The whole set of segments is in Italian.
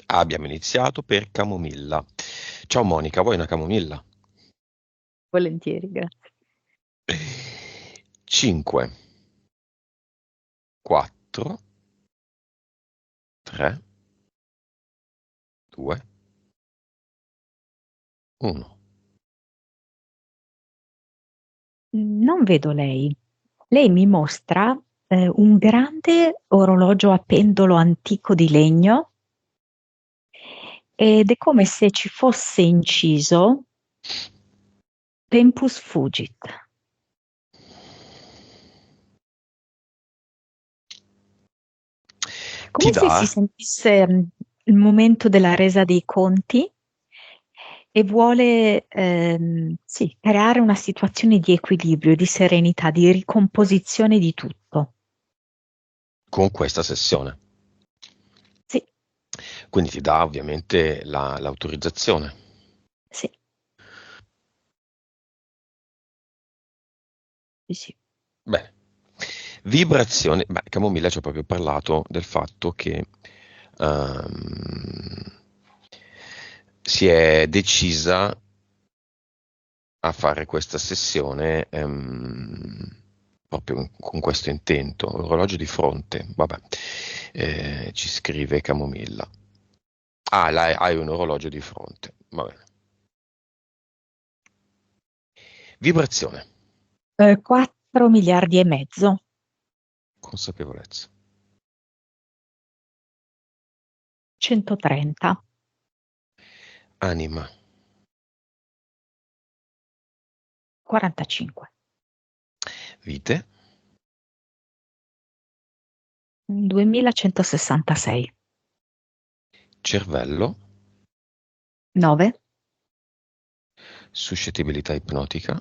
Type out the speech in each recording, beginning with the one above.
Abbiamo iniziato per camomilla. Ciao Monica, vuoi una camomilla? Volentieri, grazie. 5, 4, 3, 2, 1. Non vedo lei. Lei mi mostra un grande orologio a pendolo antico di legno ed è come se ci fosse inciso Tempus Fugit, Ti come se si dà, sentisse il momento della resa dei conti e vuole sì, creare una situazione di equilibrio, di serenità, di ricomposizione di tutto. con questa sessione. Sì, Quindi ti dà ovviamente l'autorizzazione. sì, sì, sì. Bene. Vibrazione. Beh, Camomilla ci ha proprio parlato del fatto che ehm, si è decisa a fare questa sessione proprio con questo intento. Orologio di fronte, vabbè. Ci scrive Camomilla. Ah, là hai un orologio di fronte, va bene. Vibrazione, 4 miliardi e mezzo, consapevolezza, 130, anima, 45, vite, 2166, cervello, 9, suscettibilità ipnotica,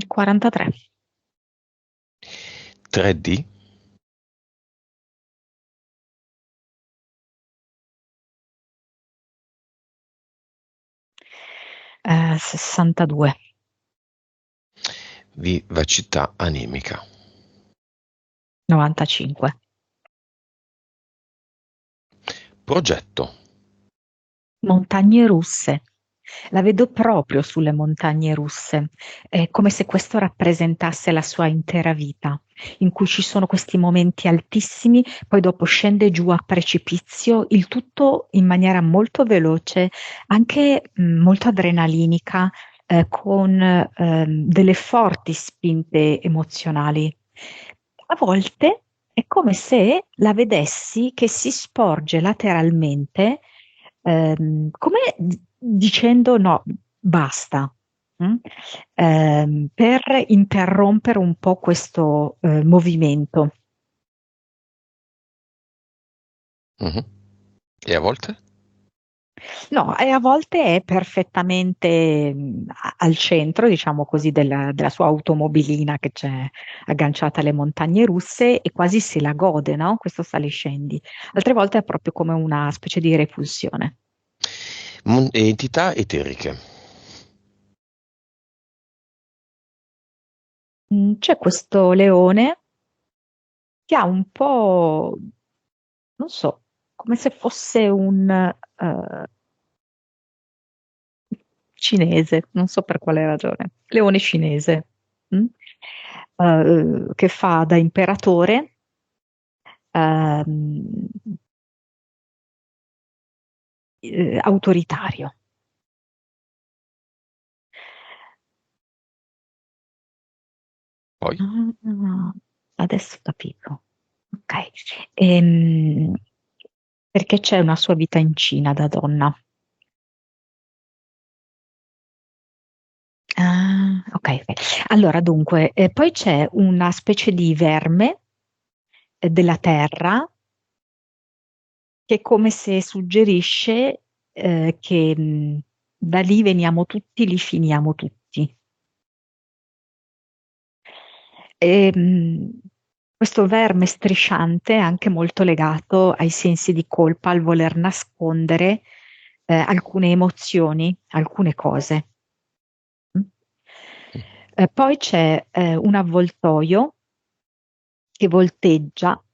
43, 3D, 62, vivacità animica. 95. Progetto. Montagne russe. La vedo proprio sulle montagne russe, è come se questo rappresentasse la sua intera vita, in cui ci sono questi momenti altissimi, poi dopo scende giù a precipizio, il tutto in maniera molto veloce, anche molto adrenalinica, con delle forti spinte emozionali. A volte è come se la vedessi che si sporge lateralmente, come dicendo no, basta, mm? Per interrompere un po' questo movimento. Mhm. E a volte? No, e a volte è perfettamente al centro, diciamo così, della sua automobilina che c'è agganciata alle montagne russe e quasi se la gode, no? Questo sali e scendi. Altre volte è proprio come una specie di repulsione. Entità eteriche. C'è questo leone che ha un po', non so, come se fosse un cinese, non so per quale ragione, leone cinese, mm? Che fa da imperatore, ehm, autoritario. Poi? Ah, adesso ho capito. Ok. Ehm, Perché c'è una sua vita in Cina da donna. Ah, ok, ok. Allora, dunque, poi c'è una specie di verme della terra che è come se suggerisce che da lì veniamo tutti, lì finiamo tutti. E, questo verme strisciante è anche molto legato ai sensi di colpa, al voler nascondere alcune emozioni, alcune cose. Mm. Poi c'è un avvoltoio che volteggia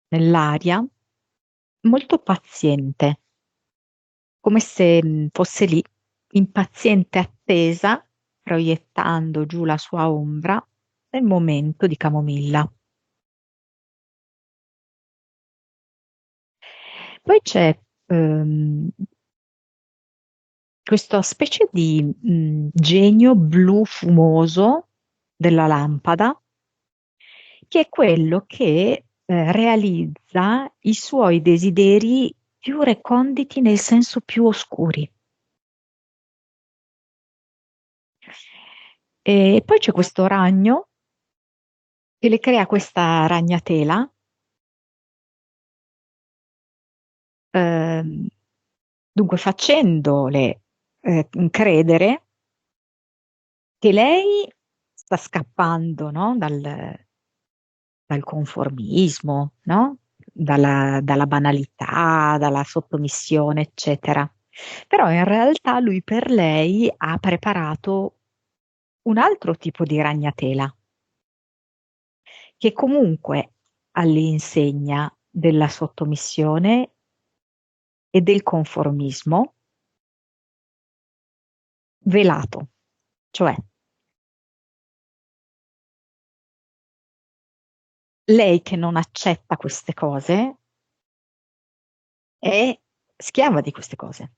nell'aria molto paziente, come se fosse lì, in paziente attesa, proiettando giù la sua ombra nel momento di camomilla. Poi c'è ehm, questa specie di genio blu fumoso della lampada, che è quello che realizza i suoi desideri più reconditi nel senso più oscuri. E poi c'è questo ragno che le crea questa ragnatela, ehm, dunque facendole credere che lei sta scappando, no? Dal conformismo, no? Dalla banalità, dalla sottomissione, eccetera. Però in realtà lui per lei ha preparato un altro tipo di ragnatela, che comunque all'insegna della sottomissione e del conformismo velato, cioè lei che non accetta queste cose è schiava di queste cose.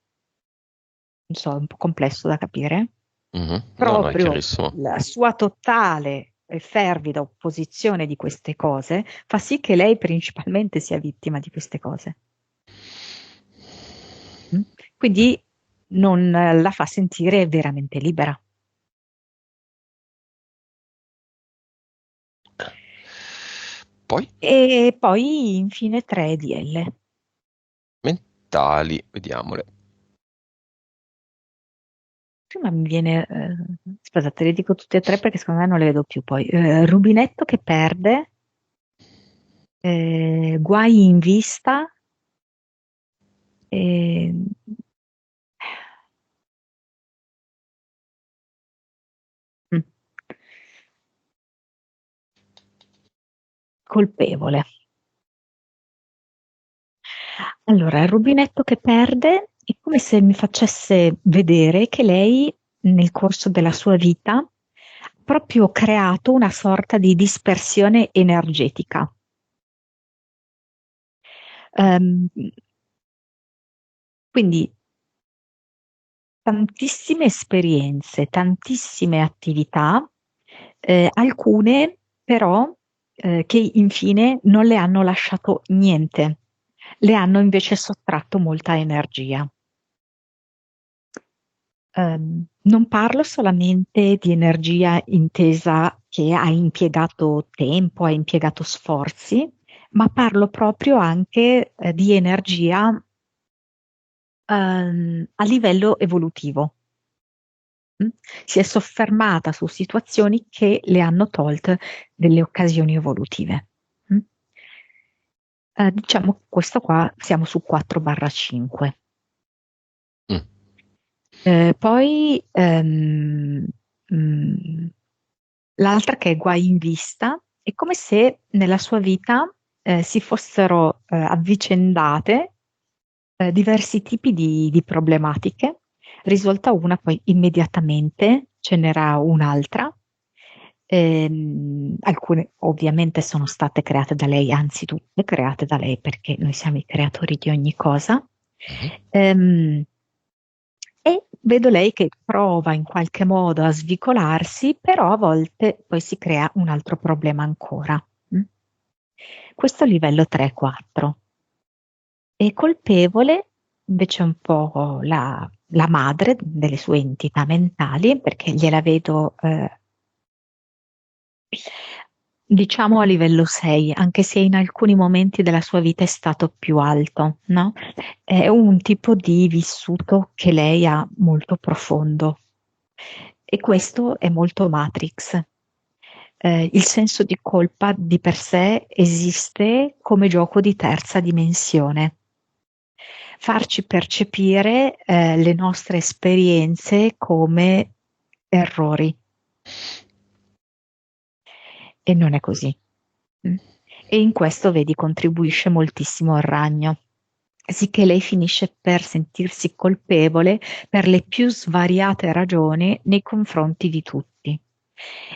Non so, è un po' complesso da capire. Mhm. No, no, è Proprio chiarissimo. la sua totale e fervida opposizione di queste cose fa sì che lei principalmente sia vittima di queste cose. Mm? Quindi non la fa sentire veramente libera. Poi, E poi infine 3 DL. mentali, vediamole. Prima mi viene, aspetta, te le dico tutte e tre perché secondo me non le vedo più poi. Rubinetto che perde, guai in vista, e, mm, colpevole. Allora, il rubinetto che perde è come se mi facesse vedere che lei, nel corso della sua vita, ha proprio creato una sorta di dispersione energetica. Ehm, quindi tantissime esperienze, tantissime attività, alcune però che infine non le hanno lasciato niente, le hanno invece sottratto molta energia. Non parlo solamente di energia intesa che ha impiegato tempo, ha impiegato sforzi, ma parlo proprio anche di energia a livello evolutivo. Mm? Si è soffermata su situazioni che le hanno tolte delle occasioni evolutive. Mm? Diciamo che questo qua siamo su 4/5. Mm. Poi mm, l'altra che è guai in vista è come se nella sua vita si fossero avvicendate diversi tipi di problematiche, risolta una, poi immediatamente ce n'era un'altra. Alcune ovviamente sono state create da lei, anzi tutte create da lei perché noi siamo i creatori di ogni cosa. Mhm. Ehm, e vedo lei che prova in qualche modo a svicolarsi, però a volte poi si crea un altro problema ancora. Mm? Questo è il livello 3-4. E colpevole invece è un po' la madre delle sue entità mentali, perché gliela vedo, diciamo a livello 6, anche se in alcuni momenti della sua vita è stato più alto, no? È un tipo di vissuto che lei ha molto profondo. E questo è molto Matrix. Il senso di colpa di per sé esiste come gioco di terza dimensione. Farci percepire le nostre esperienze come errori e non è così. Mm. E in questo, vedi, contribuisce moltissimo il ragno. sicché lei finisce per sentirsi colpevole per le più svariate ragioni nei confronti di tutti.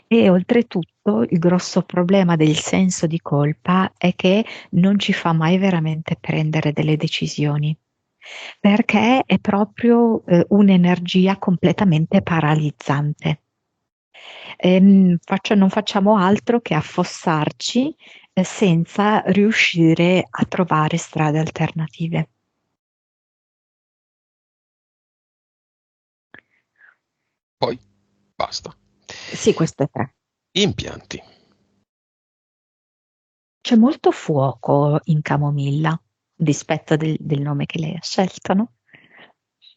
E oltretutto il grosso problema del senso di colpa è che non ci fa mai veramente prendere delle decisioni, perché è proprio un'energia completamente paralizzante. Non facciamo altro che affossarci senza riuscire a trovare strade alternative. Poi basta. Sì, queste tre. Impianti. C'è molto fuoco in camomilla, a dispetto del nome che lei ha scelto, no?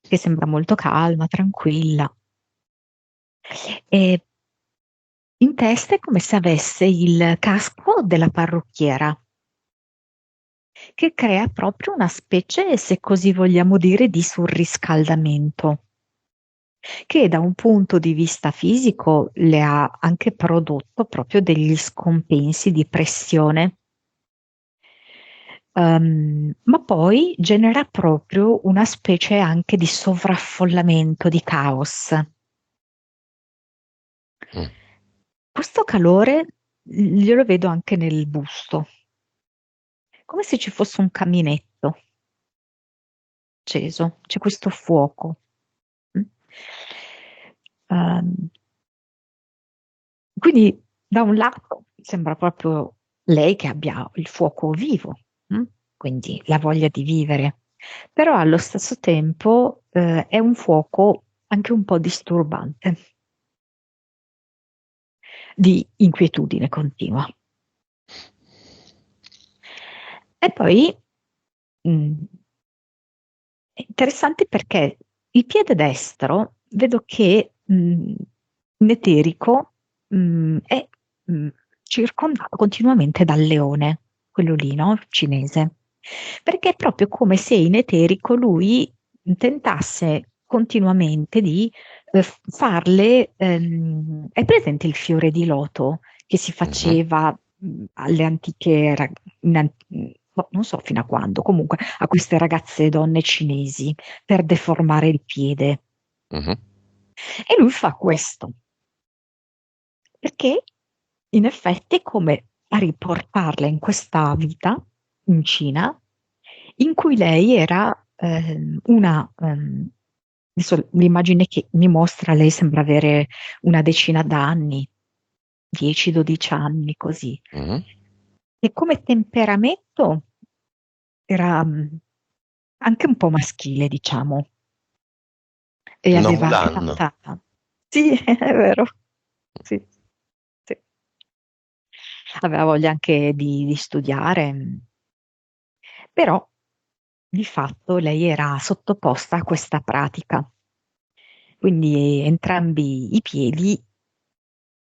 Che sembra molto calma, tranquilla. E in testa è come se avesse il casco della parrucchiera, che crea proprio una specie, se così vogliamo dire, di surriscaldamento, che da un punto di vista fisico le ha anche prodotto proprio degli scompensi di pressione. Ma poi genera proprio una specie anche di sovraffollamento, di caos. Mm. Questo calore glielo vedo anche nel busto, come se ci fosse un caminetto acceso, c'è questo fuoco. Mm. Ehm, quindi da un lato sembra proprio lei che abbia il fuoco vivo, quindi la voglia di vivere, però allo stesso tempo è un fuoco anche un po' disturbante, di inquietudine continua. E poi mh, è interessante perché il piede destro vedo che in eterico è mh, circondato continuamente dal leone, quello lì, no? Cinese. Perché è proprio come se in eterico lui tentasse continuamente di farle. È presente il fiore di loto che si Mhm. faceva alle antiche, boh, non so fino a quando, comunque a queste ragazze donne cinesi per deformare il piede. Mhm. E lui fa questo, perché in effetti è come a riportarla in questa vita in Cina, in cui lei era adesso l'immagine che mi mostra, lei sembra avere una decina d'anni, 10-12 anni, così. Mhm. E come temperamento era anche un po' maschile, diciamo, e Non aveva anche Mulan. tanta. Sì, è vero, sì, sì. Aveva voglia anche di studiare, però di fatto lei era sottoposta a questa pratica. Quindi entrambi i piedi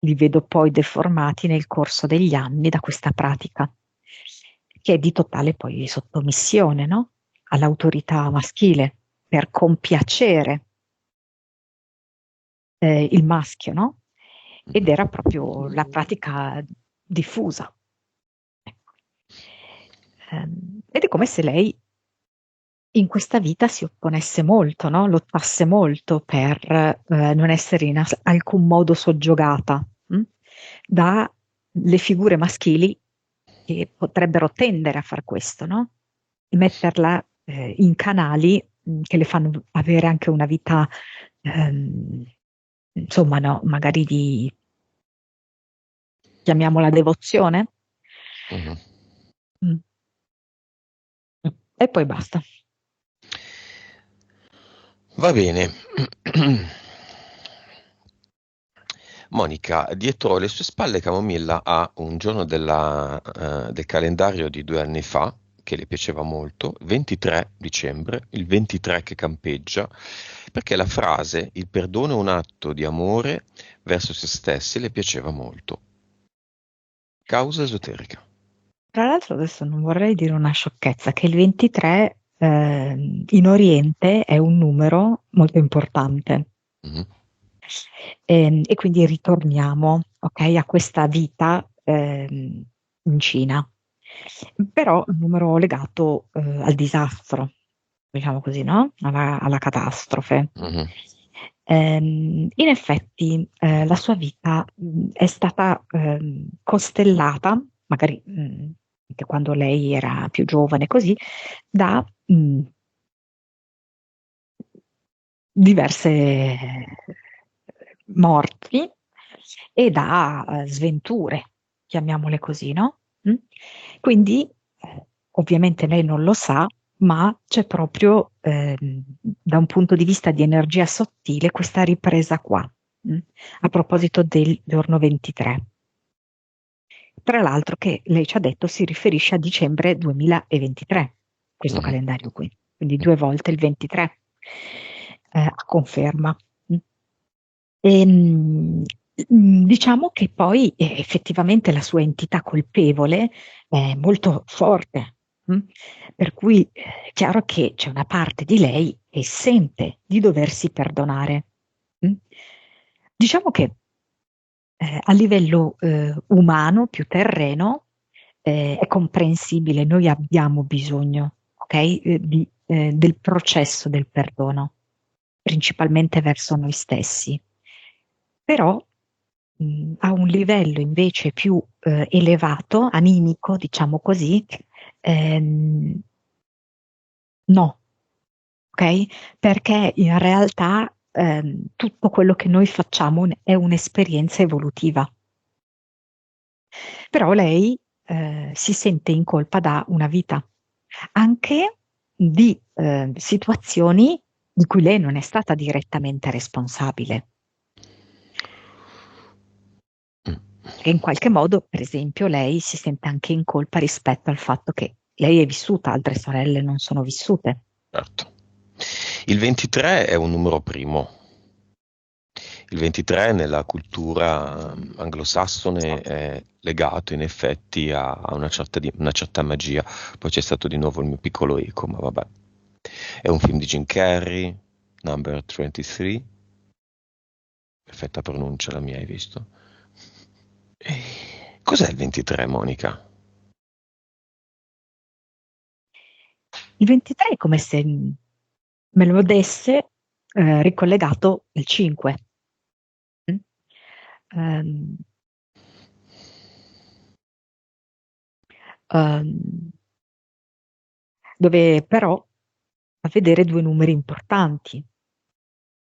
li vedo poi deformati nel corso degli anni da questa pratica, che è di totale poi sottomissione, no? All'autorità maschile per compiacere il maschio, no? Ed Mhm. era proprio la pratica diffusa. Ecco. Ed è come se lei in questa vita si opponesse molto, no? Lottasse molto per non essere in alcun modo soggiogata dalle figure maschili che potrebbero tendere a far questo, no? E metterla in canali che le fanno avere anche una vita, ehm, insomma, no, magari di, chiamiamola devozione. Mhm. Mm. E poi basta. Va bene. Monica, dietro le sue spalle Camomilla ha un giorno del calendario di 2 anni fa, che le piaceva molto, 23 dicembre, il 23 che campeggia, perché la frase "il perdono è un atto di amore verso se stessi" le piaceva molto. Causa esoterica. Tra l'altro adesso non vorrei dire una sciocchezza, che il 23 in Oriente è un numero molto importante. Mhm. E quindi ritorniamo, ok, a questa vita in Cina, però un numero legato al disastro. diciamo così, no? Alla catastrofe. Mhm. In effetti, la sua vita è stata costellata, magari anche quando lei era più giovane, così, da diverse morti e da sventure, chiamiamole così, no? Mm? Quindi, ovviamente lei non lo sa, ma c'è proprio da un punto di vista di energia sottile questa ripresa qua, a proposito del giorno 23. Tra l'altro che lei ci ha detto si riferisce a dicembre 2023, questo Mhm. calendario qui, quindi due volte il 23, a conferma. Mm. Diciamo che poi effettivamente la sua entità colpevole è molto forte, per cui è chiaro che c'è una parte di lei che sente di doversi perdonare. mm. Diciamo che a livello umano, più terreno, è comprensibile, noi abbiamo bisogno, ok, del processo del perdono, principalmente verso noi stessi. Però a un livello invece più elevato, animico, diciamo così, ehm, no, ok? Perché in realtà tutto quello che noi facciamo è un'esperienza evolutiva. Però lei si sente in colpa da una vita, anche di situazioni di cui lei non è stata direttamente responsabile. Mm. E in qualche modo, per esempio, lei si sente anche in colpa rispetto al fatto che lei è vissuta, altre sorelle non sono vissute. Certo. Il 23 è un numero primo. Il 23 nella cultura anglosassone è legato in effetti a una certa magia. Poi c'è stato di nuovo il mio piccolo eco, ma vabbè. È un film di Jim Carrey, Number 23. Perfetta pronuncia la mia, hai visto? Cos'è il 23, Monica? Il 23 è come se me lo desse ricollegato il 5. mm? Ehm, ehm, Dove però fa vedere due numeri importanti,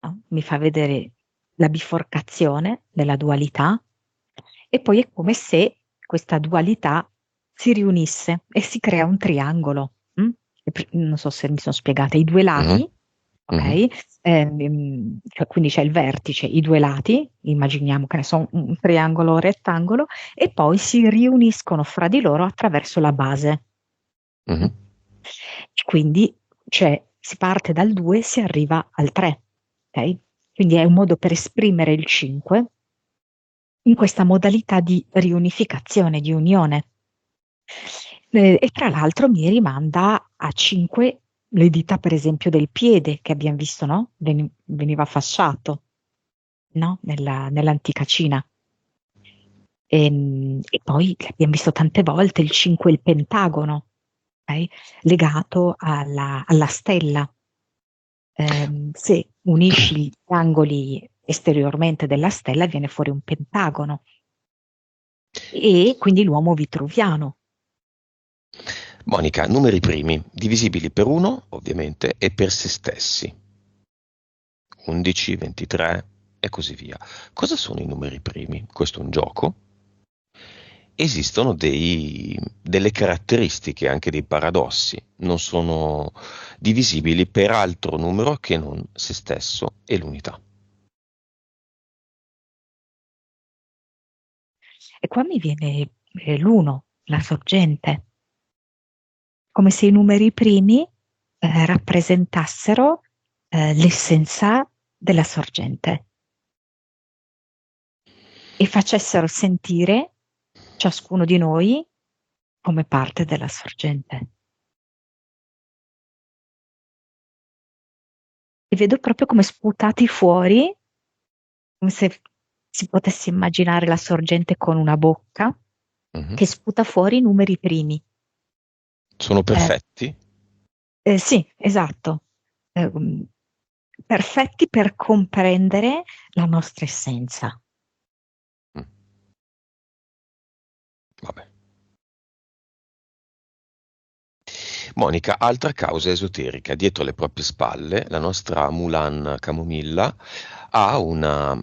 no? Mi fa vedere la biforcazione della dualità e poi è come se questa dualità si riunisse e si crea un triangolo. Non so se mi sono spiegata, i due Mhm, lati, mhm, ok? Cioè, quindi c'è il vertice, i due lati, immaginiamo che ne so, un triangolo o rettangolo, e poi si riuniscono fra di loro attraverso la base. Mm? mhm. Quindi si parte dal 2 e si arriva al 3, ok? Quindi è un modo per esprimere il 5 in questa modalità di riunificazione, di unione. E tra l'altro mi rimanda a 5 le dita, per esempio, del piede che abbiamo visto, no? Veniva fasciato, no? Nell'antica Cina. E poi abbiamo visto tante volte il 5, il pentagono, ok? Legato alla stella. Se unisci gli angoli esteriormente della stella viene fuori un pentagono e quindi l'uomo vitruviano. Monica, numeri primi, divisibili per 1, ovviamente, e per se stessi. 11, 23 e così via. Cosa sono i numeri primi? Questo è un gioco. Esistono delle caratteristiche, anche dei paradossi. Non sono divisibili per altro numero che non se stesso e l'unità. E qua mi viene l'uno, la sorgente, come se i numeri primi rappresentassero l'essenza della sorgente e facessero sentire ciascuno di noi come parte della sorgente. E vedo proprio come sputati fuori, come se si potesse immaginare la sorgente con una bocca Mhm. che sputa fuori i numeri primi. Sono Eh, perfetti? Sì, esatto. Ehm, Perfetti per comprendere la nostra essenza. Mm, vabbè. Monica, altra causa esoterica. Dietro le proprie spalle, la nostra Mulan Camomilla ha una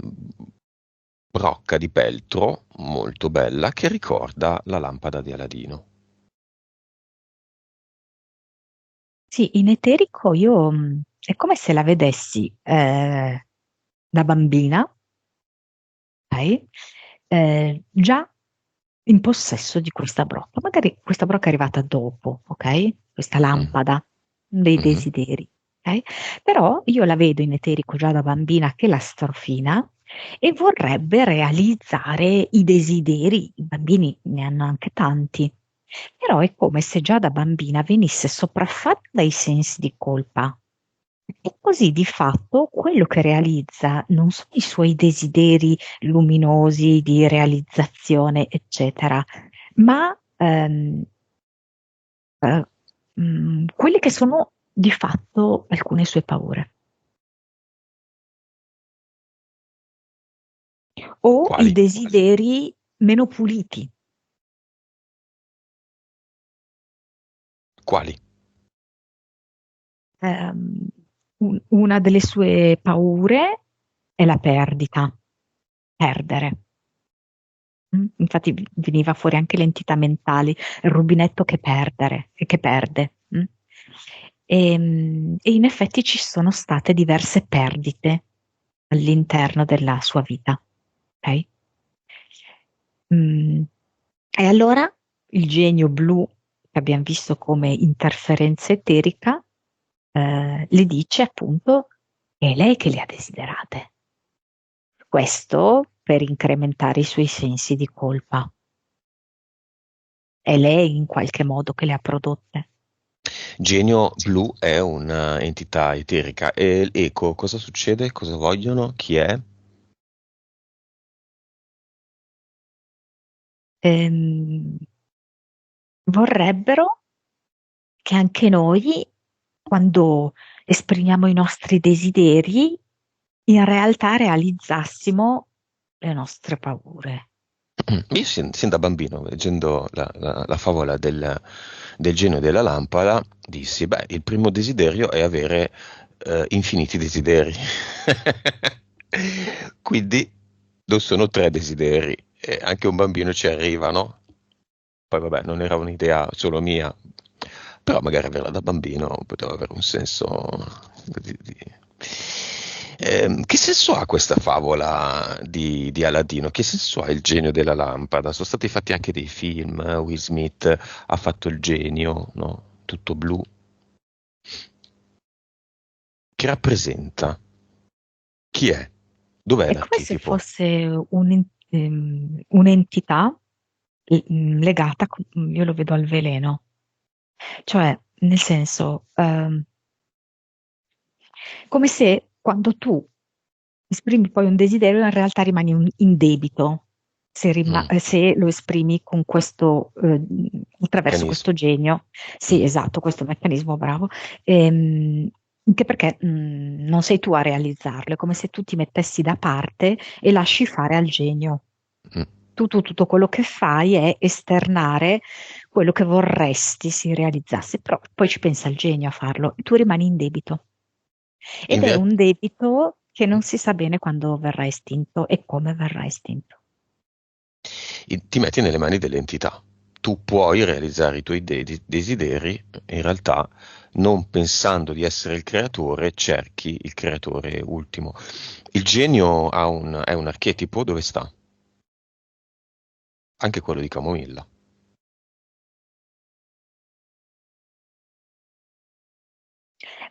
brocca di peltro molto bella che ricorda la lampada di Aladino. Sì, in eterico io è come se la vedessi da bambina, ok? Già in possesso di questa brocca. Magari questa brocca è arrivata dopo, ok? Questa Mm, lampada dei mhm. desideri, ok? Però io la vedo in eterico già da bambina che la strofina e vorrebbe realizzare i desideri. I bambini ne hanno anche tanti. Però è come se già da bambina venisse sopraffatta dai sensi di colpa. E così di fatto quello che realizza non sono i suoi desideri luminosi di realizzazione, eccetera, ma eh, quelle che sono di fatto alcune sue paure o i Quali? desideri meno puliti. Quali? Ehm, una delle sue paure è la perdita, perdere. Infatti veniva fuori anche l'entità mentale, il rubinetto che perdere, che perde. E in effetti ci sono state diverse perdite all'interno della sua vita. Ok? Mm, E allora il genio blu, che abbiamo visto come interferenza eterica, le dice appunto che è lei che le ha desiderate. Questo per incrementare i suoi sensi di colpa. È lei in qualche modo che le ha prodotte. Genio blu è un'entità eterica. E l'eco, cosa succede? Cosa vogliono? Chi è? Ehm, Vorrebbero che anche noi, quando esprimiamo i nostri desideri, in realtà realizzassimo le nostre paure. Io sin da bambino, leggendo la favola del genio della lampada, dissi, beh, il primo desiderio è avere infiniti desideri. Quindi non sono tre desideri, e anche un bambino ci arriva, no? Poi vabbè, non era un'idea solo mia, però magari averla da bambino poteva avere un senso di. Che senso ha questa favola di Aladino? Che senso ha il genio della lampada? Sono stati fatti anche dei film, Will Smith ha fatto il genio, no? Tutto blu. Che rappresenta? Chi è? Dov'è È come se l'archetipo? fosse un'entità legata, io lo vedo al veleno, cioè nel senso, come se quando tu esprimi poi un desiderio, in realtà rimani in debito Mm, se lo esprimi con questo, attraverso meccanismo. questo genio. Sì, Mm, esatto, questo meccanismo, bravo. Ehm, Anche perché non sei tu a realizzarlo, è come se tu ti mettessi da parte e lasci fare al genio. mm. Tutto quello che fai è esternare quello che vorresti si realizzasse, però poi ci pensa il genio a farlo, tu rimani in debito. In Ed è ver- un debito che non si sa bene quando verrà estinto e come verrà estinto. ti metti nelle mani dell'entità. Tu puoi realizzare i tuoi desideri, in realtà non pensando di essere il creatore, cerchi il creatore ultimo. Il genio è un archetipo dove sta? Anche quello di Camomilla.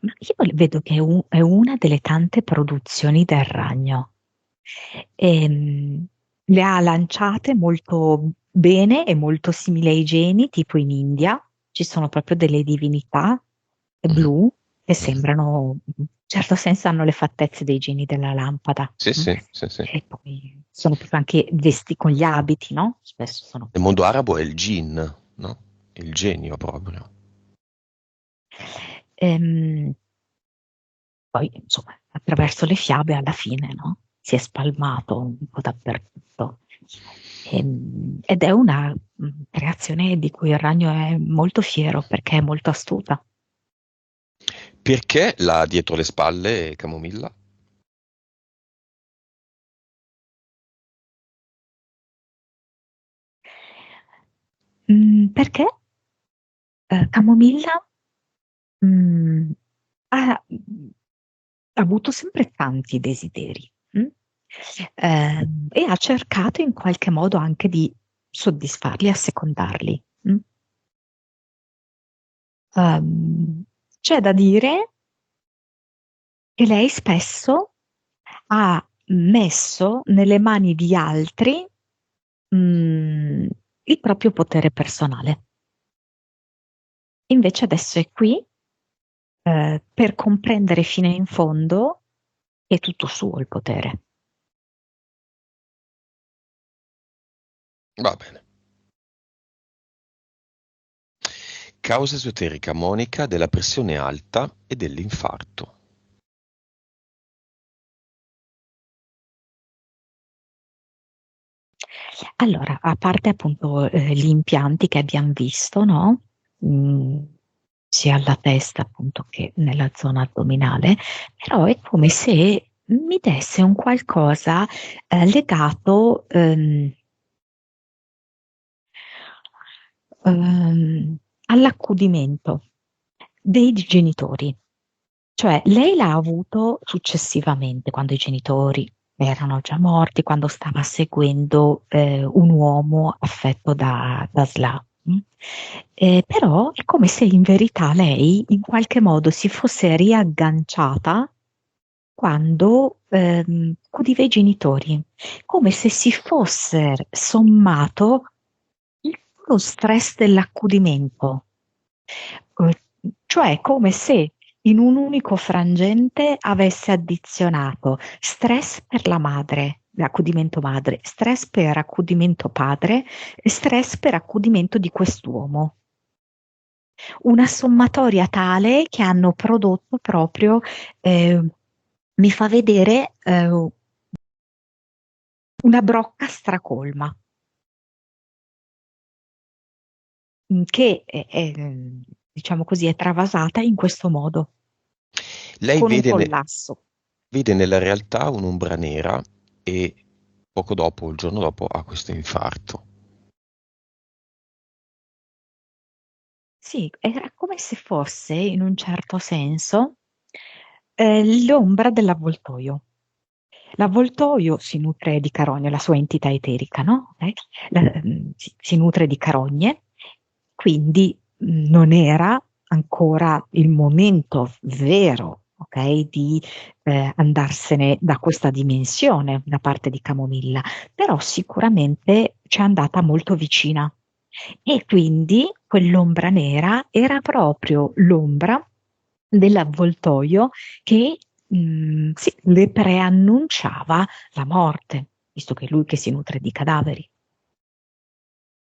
Ma io vedo che è una delle tante produzioni del ragno. Le ha lanciate molto bene e molto simili ai geni, tipo in India ci sono proprio delle divinità Mhm, blu che mhm. sembrano, in un certo senso, hanno le fattezze dei geni della lampada. Sì, Mm? sì, sì, sì. E poi sono proprio anche vestiti con gli abiti, no? Spesso sono. Nel mondo arabo è il gin, no? Il genio proprio. Ehm, Poi, insomma, attraverso le fiabe alla fine, no? Si è spalmato un po' dappertutto. Ed è una creazione di cui il ragno è molto fiero perché è molto astuta. Perché l'ha dietro le spalle Camomilla? Perché Camomilla mm, ha avuto sempre tanti desideri, e ha cercato in qualche modo anche di soddisfarli, assecondarli. Ehm, C'è da dire che lei spesso ha messo nelle mani di altri, il proprio potere personale. Invece adesso è qui, per comprendere fino in fondo che è tutto suo il potere. Va bene. Causa esoterica Monica della pressione alta e dell'infarto. Allora, a parte appunto gli impianti che abbiamo visto, no? Mm, sia alla testa appunto che nella zona addominale, però è come se mi desse un qualcosa legato ehm, all'accudimento dei genitori. Cioè, lei l'ha avuto successivamente, quando i genitori erano già morti, quando stava seguendo un uomo affetto da SLA. Però è come se in verità lei in qualche modo si fosse riagganciata quando udiva i genitori, come se si fosse sommato lo stress dell'accudimento. Cioè come se in un unico frangente avesse addizionato stress per la madre, l'accudimento madre, stress per accudimento padre e stress per accudimento di quest'uomo. Una sommatoria tale che hanno prodotto proprio, eh, mi fa vedere una brocca stracolma, che diciamo così, è travasata in questo modo, Lei con un vede, collasso. vede nella realtà un'ombra nera e poco dopo, il giorno dopo, ha questo infarto. Sì, era come se fosse, in un certo senso, l'ombra dell'avvoltoio. L'avvoltoio si nutre di carogne, la sua entità eterica, no? Si nutre di carogne, quindi non era ancora il momento vero, ok, di andarsene da questa dimensione da parte di Camomilla, però sicuramente ci è andata molto vicina. E quindi quell'ombra nera era proprio l'ombra dell'avvoltoio che sì, le preannunciava la morte, visto che è lui che si nutre di cadaveri,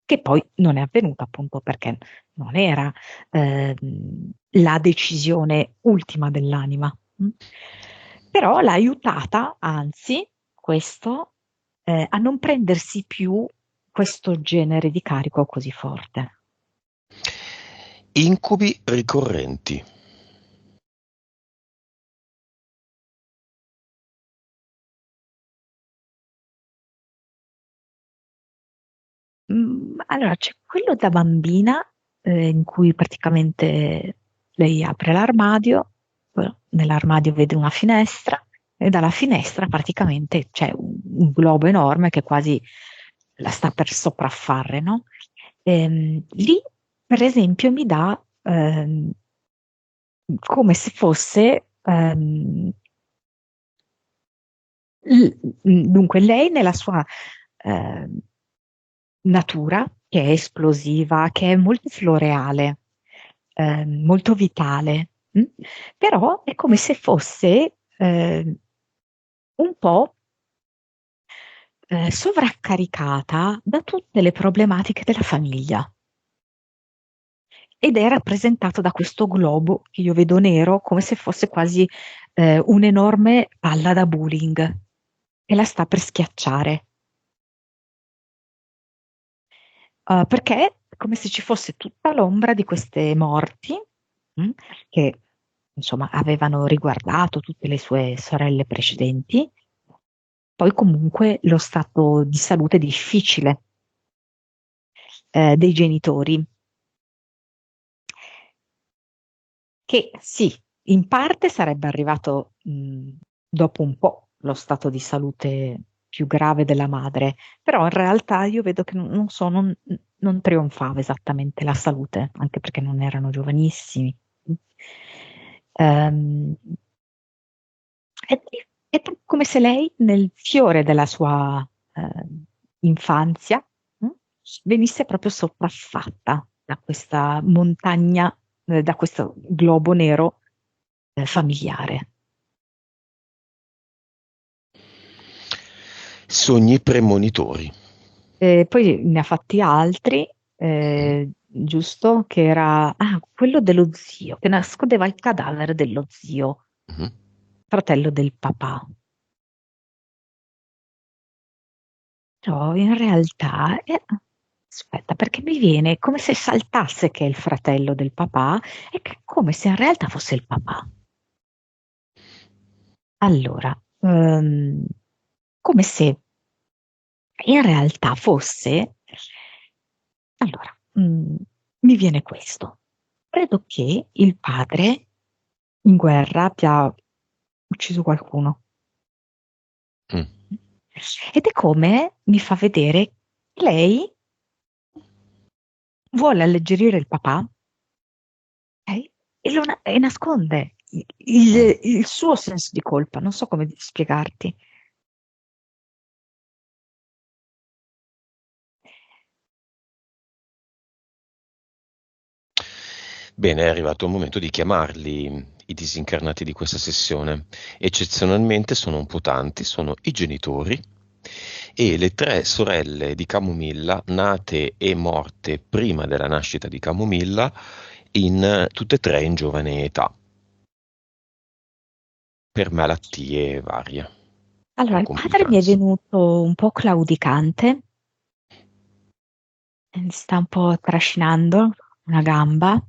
che poi non è avvenuta appunto perché non era la decisione ultima dell'anima. Però l'ha aiutata, anzi, questo, a non prendersi più questo genere di carico così forte. Incubi ricorrenti. Allora, c'è quello da bambina, in cui praticamente lei apre l'armadio, poi nell'armadio vede una finestra e dalla finestra praticamente c'è un globo enorme che quasi la sta per sopraffare, no? Lì, per esempio, mi dà come se fosse dunque lei nella sua eh, natura, che è esplosiva, che è molto floreale, molto vitale, però è come se fosse un po' sovraccaricata da tutte le problematiche della famiglia. ed è rappresentato da questo globo che io vedo nero, come se fosse quasi un'enorme palla da bowling e la sta per schiacciare. Perché è come se ci fosse tutta l'ombra di queste morti, mm, che insomma avevano riguardato tutte le sue sorelle precedenti, poi comunque lo stato di salute difficile dei genitori, che sì, in parte sarebbe arrivato dopo un po' lo stato di salute più grave della madre, però in realtà io vedo che non trionfava esattamente la salute, anche perché non erano giovanissimi. Ehm, È, è come se lei, nel fiore della sua infanzia, mh, venisse proprio sopraffatta da questa montagna, da questo globo nero familiare. Sogni premonitori. Poi ne ha fatti altri, Mhm, giusto? Che era quello dello zio, che nascondeva il cadavere dello zio, mhm. fratello del papà. Però in realtà, aspetta, perché mi viene come se saltasse che è il fratello del papà e che è come se in realtà fosse il papà. Allora, come se in realtà fosse. Allora, mi viene questo. Credo che il padre in guerra abbia ucciso qualcuno. Mm. Ed è come mi fa vedere che lei vuole alleggerire il papà. Ok? E nasconde Mm. il suo senso di colpa, non so come spiegarti. Bene, è arrivato il momento di chiamarli i disincarnati di questa sessione. Eccezionalmente sono un po' tanti, sono i genitori e le tre sorelle di Camomilla, nate e morte prima della nascita di Camomilla, tutte e tre in giovane età, per malattie varie Allora, o il padre mi è complicanze. venuto un po' claudicante, sta un po' trascinando una gamba,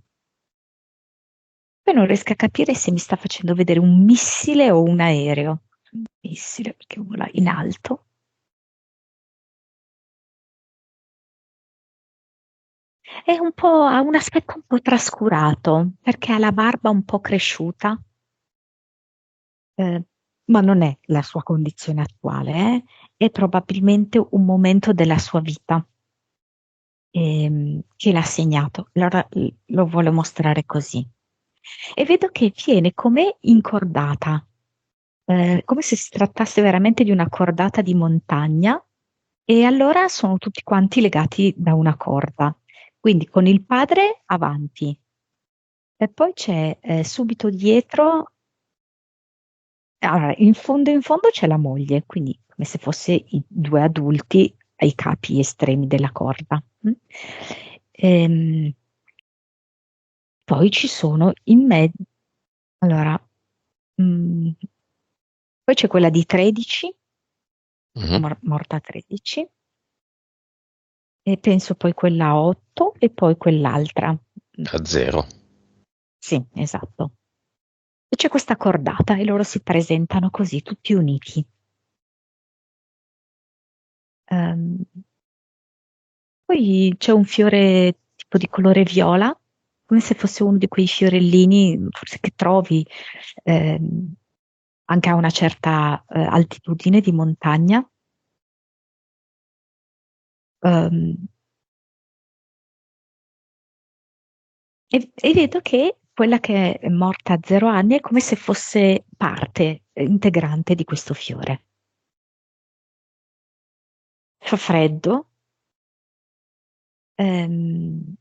poi non riesco a capire se mi sta facendo vedere un missile o un aereo. Un missile perché vola in alto. Ha un aspetto un po' trascurato, perché ha la barba un po' cresciuta. Eh, ma non è la sua condizione attuale, è probabilmente un momento della sua vita che l'ha segnato. Allora lo vuole mostrare così. E vedo che viene come incordata, come se si trattasse veramente di una cordata di montagna, e allora sono tutti quanti legati da una corda. Quindi con il padre avanti, e poi c'è subito dietro. Allora, in fondo c'è la moglie, quindi come se fosse i due adulti ai capi estremi della corda. Mm? Ehm, Poi ci sono in mezzo, allora, mm, poi c'è quella di 13, Mhm. morta a 13, e penso poi quella a 8 e poi quell'altra. Mm, A zero. sì, esatto. E c'è questa cordata e loro si presentano così, tutti uniti. Ehm, Poi c'è un fiore tipo di colore viola, come se fosse uno di quei fiorellini, forse che trovi ehm, anche a una certa altitudine di montagna. Ehm, e vedo che quella che è morta a 0 anni è come se fosse parte integrante di questo fiore. Fa freddo, ehm,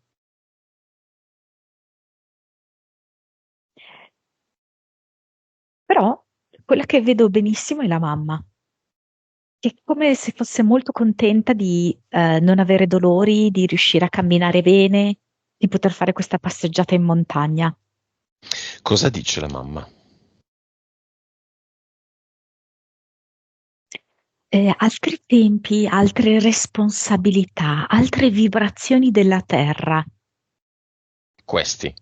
però quella che vedo benissimo è la mamma, che è come se fosse molto contenta di non avere dolori, di riuscire a camminare bene, di poter fare questa passeggiata in montagna. Cosa dice la mamma? Altri tempi, altre responsabilità, altre vibrazioni della terra, Questi.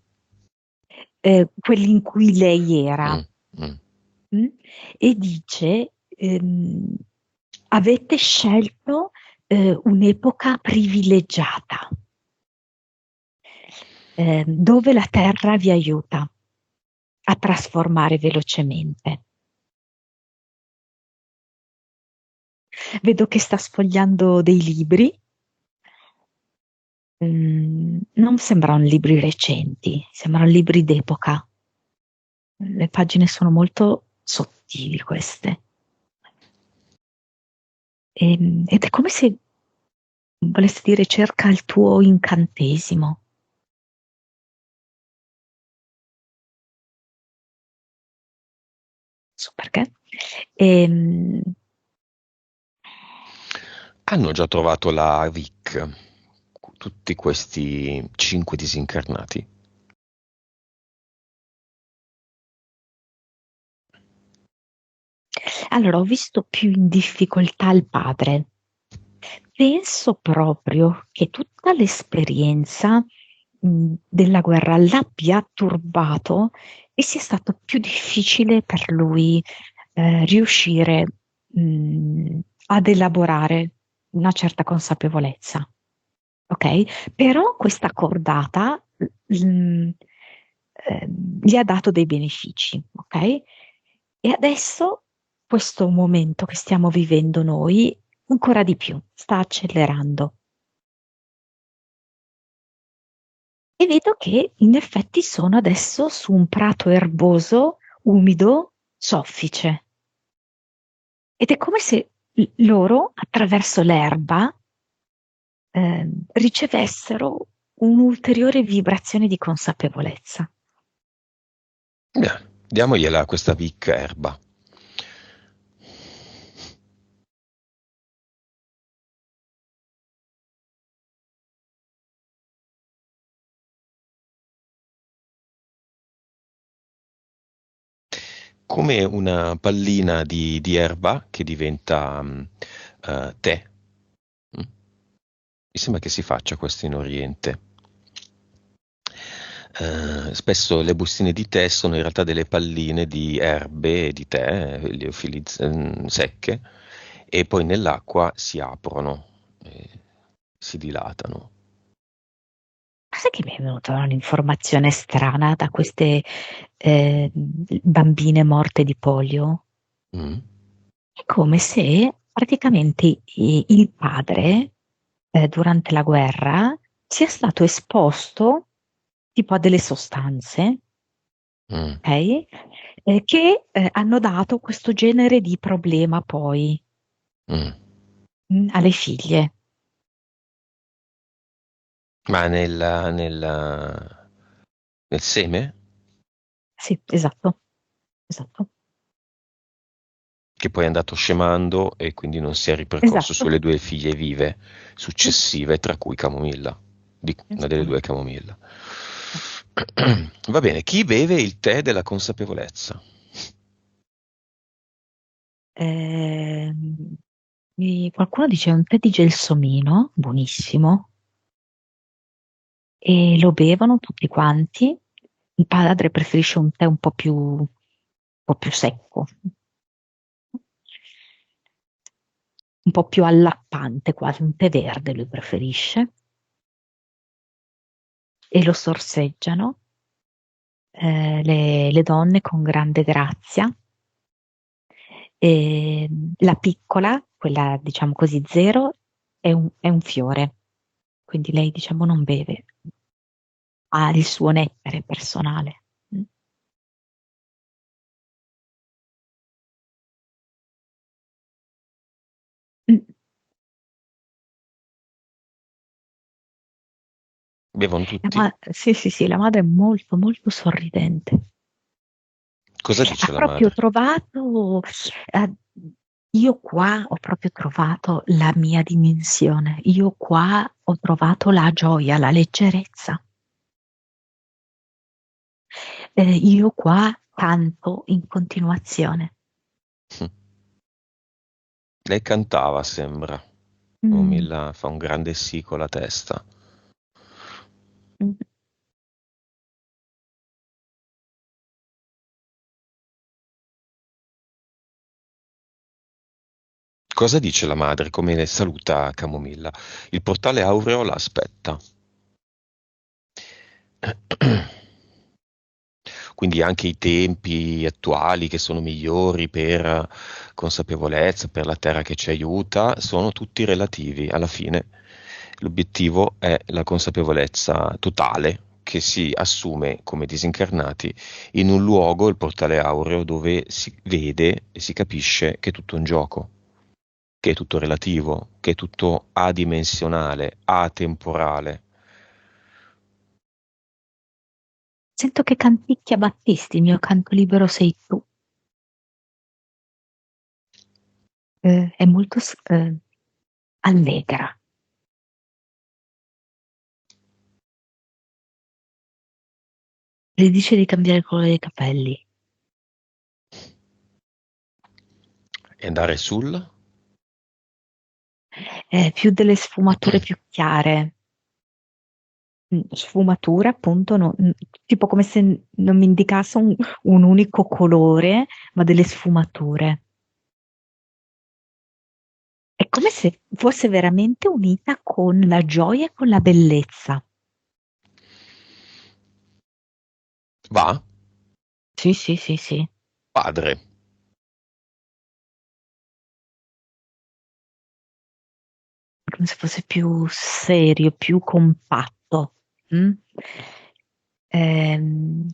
quelli in cui lei era. Mm, mm. Mm? E dice, avete scelto un'epoca privilegiata, dove la terra vi aiuta a trasformare velocemente. Vedo che sta sfogliando dei libri. Non sembrano libri recenti, sembrano libri d'epoca. Le pagine sono molto sottili queste. Ed è come se volesse dire cerca il tuo incantesimo. So perché. Ehm, Hanno già trovato la Vic, tutti questi 5 disincarnati? allora, ho visto più in difficoltà il padre. Penso proprio che tutta l'esperienza della guerra l'abbia turbato e sia stato più difficile per lui riuscire ad elaborare una certa consapevolezza. Ok? Però questa cordata gli ha dato dei benefici, ok? E adesso questo momento che stiamo vivendo noi ancora di più, sta accelerando. E vedo che in effetti sono adesso su un prato erboso, umido, soffice. Ed è come se loro, attraverso l'erba, ricevessero un'ulteriore vibrazione di consapevolezza. Diamogliela questa Vic erba. Come una pallina di erba che diventa tè. Mm? Mi sembra che si faccia questo in Oriente. Spesso le bustine di tè sono in realtà delle palline di erbe e di tè secche e poi nell'acqua si aprono, e si dilatano. Sai che mi è venuta un'informazione strana da queste bambine morte di polio? Mm? È come se praticamente il padre, durante la guerra, sia stato esposto tipo a delle sostanze, Mm. ok? Che hanno dato questo genere di problema poi Mm. alle figlie. Ma nel seme? Sì, esatto, esatto, Che poi è andato scemando e quindi non si è ripercorso esatto. sulle due figlie vive successive, tra cui Camomilla, una delle due Camomilla. Va bene, chi beve il tè della consapevolezza? Ehm, qualcuno dice un tè di gelsomino, buonissimo, e lo bevono tutti quanti. Il padre preferisce un tè un po' più secco, un po' più allappante, quasi un tè verde lui preferisce, e lo sorseggiano le donne con grande grazia. E la piccola, quella diciamo così zero, è un fiore, quindi lei diciamo non beve, ha il suo nettare personale. Mm. Mm. Bevono tutti? Sì, sì, sì, la madre è molto, molto sorridente. Cosa Ha dice la proprio madre? trovato, eh, io qua ho proprio trovato la mia dimensione, io qua ho trovato la gioia, la leggerezza. Io qua canto in continuazione. Lei cantava, sembra. Mm, Camomilla fa un grande sì con la testa. mm. Cosa dice la madre? Come le saluta Camomilla? Il portale aureo la aspetta. Quindi anche i tempi attuali che sono migliori per consapevolezza, per la terra che ci aiuta, sono tutti relativi. Alla fine l'obiettivo è la consapevolezza totale che si assume come disincarnati in un luogo, il portale aureo, dove si vede e si capisce che è tutto un gioco, che è tutto relativo, che è tutto adimensionale, atemporale. Sento che canticchia Battisti, il mio canto libero sei tu. È molto allegra. Le dice di cambiare il colore dei capelli. E andare sul? Più delle sfumature più chiare. Sfumature, appunto, tipo come se non mi indicasse un unico colore, ma delle sfumature. È come se fosse veramente unita con la gioia e con la bellezza. Va? Sì, sì, sì, sì. Padre. Come se fosse più serio, più compatto. Mm? Ehm,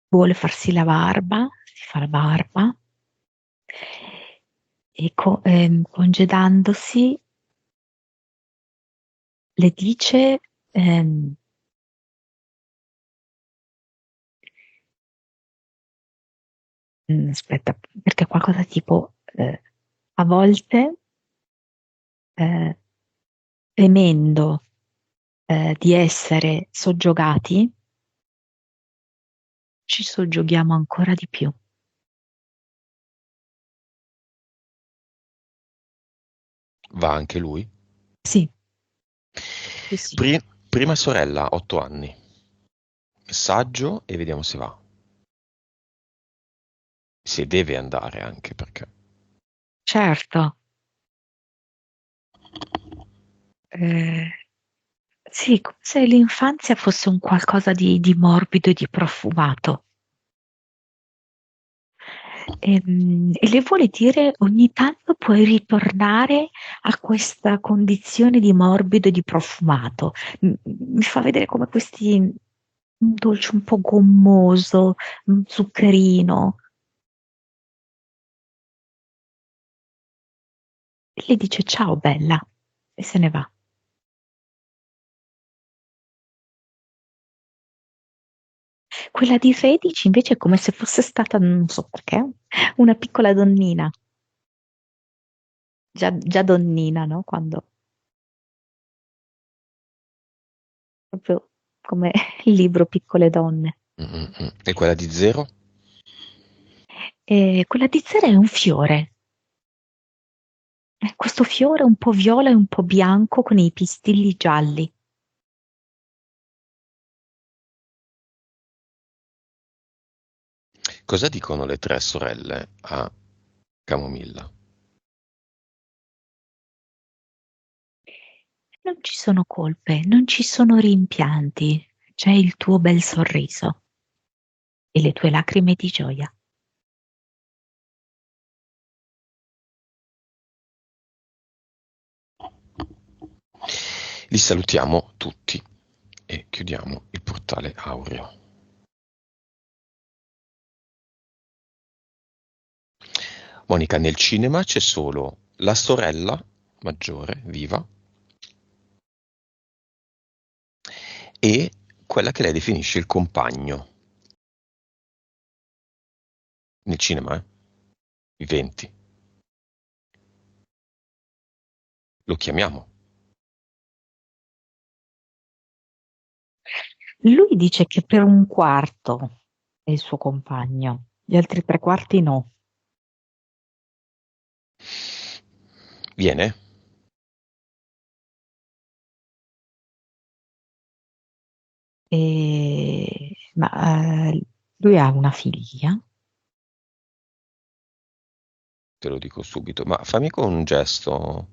vuole farsi la barba, si fa la barba e congedandosi le dice, aspetta, perché è qualcosa tipo, a volte, eh, temendo, di essere soggiogati, ci soggioghiamo ancora di più. Va anche lui. Sì, sì, sì. Prima sorella, 8 anni. Messaggio e vediamo se va. Se deve andare anche perché. Certo. Eh, sì, come se l'infanzia fosse un qualcosa di morbido e di profumato. E le vuole dire ogni tanto puoi ritornare a questa condizione di morbido e di profumato. Mi fa vedere come questi un dolce un po' gommoso, un zuccherino. E le dice ciao bella e se ne va. Quella di 16 invece è come se fosse stata, non so perché, una piccola donnina, già donnina, no? Quando proprio come il libro Piccole donne. E quella di zero? E quella di Zera è un fiore. È questo fiore un po' viola e un po' bianco con i pistilli gialli. Cosa dicono le tre sorelle a Camomilla? Non ci sono colpe, non ci sono rimpianti, c'è il tuo bel sorriso e le tue lacrime di gioia. Li salutiamo tutti e chiudiamo il portale aureo. Monica, nel cinema c'è solo la sorella maggiore, viva, e quella che lei definisce il compagno. Nel cinema, viventi. Lo chiamiamo. Lui dice che per un quarto è il suo compagno, gli altri tre quarti no. Viene? Ma lui ha una figlia, Te lo dico subito, ma fammi con un gesto,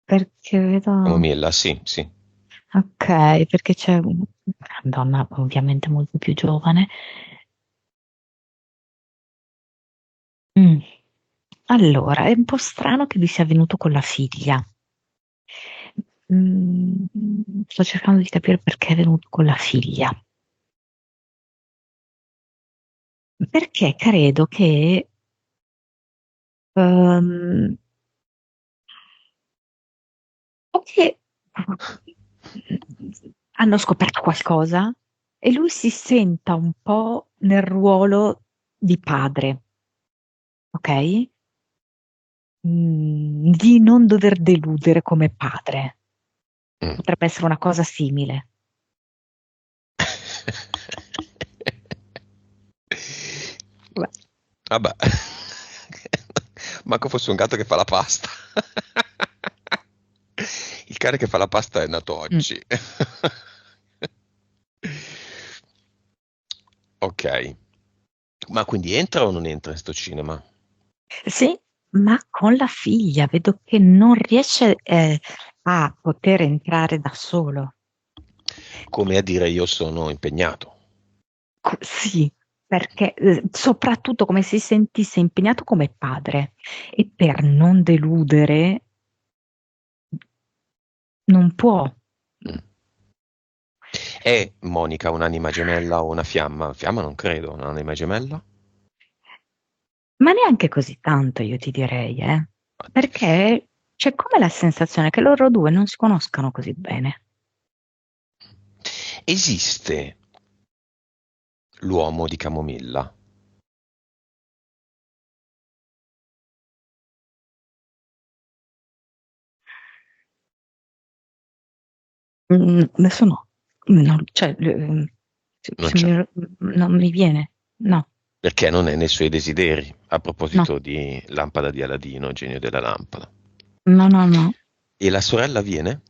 perché vedo. Camomilla, sì, sì. Ok, perché c'è una donna ovviamente molto più giovane. Mm. Allora, è un po' strano che lui sia venuto con la figlia. Mm, sto cercando di capire perché è venuto con la figlia. Perché credo che ehm, o che hanno scoperto qualcosa e lui si senta un po' nel ruolo di padre, ok? Di non dover deludere come padre. Mm. Potrebbe essere una cosa simile. Beh, Vabbè, manco fosse un gatto che fa la pasta. Il cane che fa la pasta è nato mm. oggi. Ok, ma quindi entra o non entra in sto cinema? Sì, ma con la figlia vedo che non riesce a poter entrare da solo. Come a dire io sono impegnato. Sì, perché soprattutto come si sentisse impegnato come padre e per non deludere non può. Mm. È Monica un'anima gemella o una fiamma? Fiamma non credo, un'anima gemella? Ma neanche così tanto, io ti direi, perché c'è come la sensazione che loro due non si conoscano così bene. Esiste l'uomo di Camomilla? Adesso no, cioè, Non c'è, non mi viene, no, perché non è nei suoi desideri, a no, proposito di lampada di Aladino, genio della lampada. no, no, no. E la sorella viene?